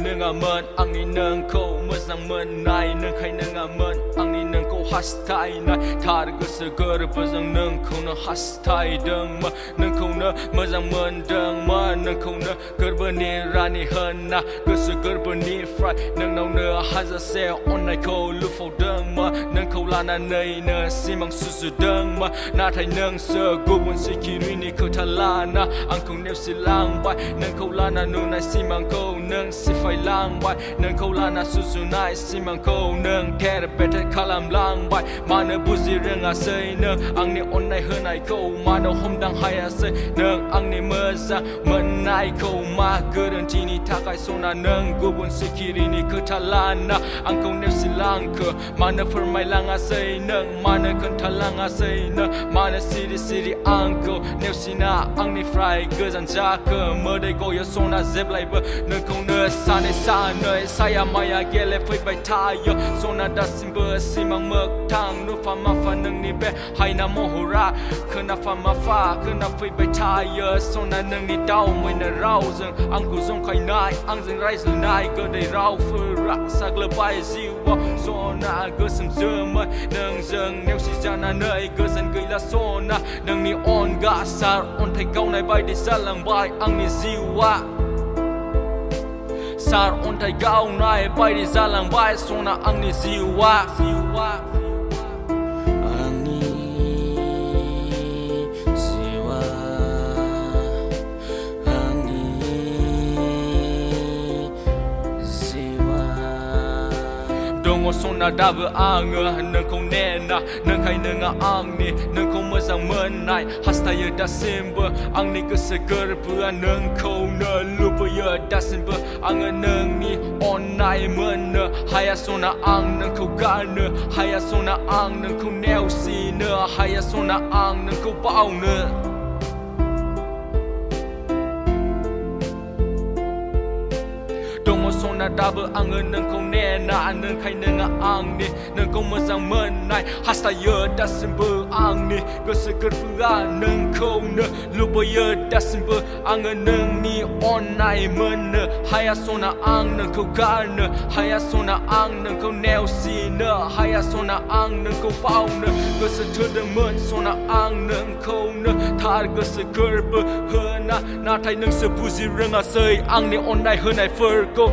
nâng amen angni nâng ko mozang men nai nâng khai nâng amen angni nâng ko hastai nai thar gosu gor bozang nâng ko no hastai deng ma nâng ko no mozang men deng ma nâng ko no gerbani rani hana gosu gerbani fry nâng nau ne haza se on nai ko lu fo deng ma nâng ko lana nei ne simang susu deng ma na thai nâng sơ gubun sikiri ni ko thalana ang ko nep silang bai nâng ko lana nu nai simang ko nâng si phai lang bai nâng ko lana susu nai simang ko nâng kere betet kalam lang bai mana buzi reng a sei nâng ang ni on nai hơn nai ko mana hom dang hai a sei nâng ang ni meza men nai ko ma gurun tini takai sona nâng gubun sikiri ni ko thalana ang ko nep silang ko mana fermai lang a sei nâng mana kan thalang a sei nâng mana siri ang ko nep sina ang ni fry gazan ja ko mơ dai ko yo sona zep lai ba nâng ko ne sa ne sa nơi saya maya gele phơi bay tha yo sona da simba simang mek thang nu fa ma fa nâng ni be hai na mohora khna fa ma fa khna phơi bay tha yo sona nâng ni dau mai na rau zeng ang ku zong khai nai ang zeng rai zeng nai ko dai rau phơ rak sak le bai ziu wa sona go sim zem nâng zeng neu si jana nơi go zan gei la sona nâng ni on ga sar on thai kau nai bai di salang bai ang ni ziu wa sar on thai gao nai bai di salang bai sona ang ni ziu wa ang ni ziwa ang ni ziwa dongo sona da ba ang nâng ko ne na nâng khai nâng ang ni nâng ko mơ sang men nai hasta ye da simba ang ni go se ger bu nâng ko ne lu bu ye da simba ang nâng ni on nai men ne haya sona ang nâng ko ga ne haya sona ang nâng ko neo si ne haya sona ang nâng ko bao ne dongo sona da ba ang nâng ko ne na nâng khai nâng ang ni nâng ko mơ sang men nai hasta ye da simba ang ni go se ger bu nâng ko ne lu bu ye da simba ang nâng ni on nai men ne haya sona ang nâng ko ga ne haya sona ang nâng ko neo si ne haya sona ang nâng ko bao ne go se thơ dang men sona ang nâng ko ne thar go se ger bu na thai nâng se bu zi reng a sei ang ni on nai hơn nai fur ko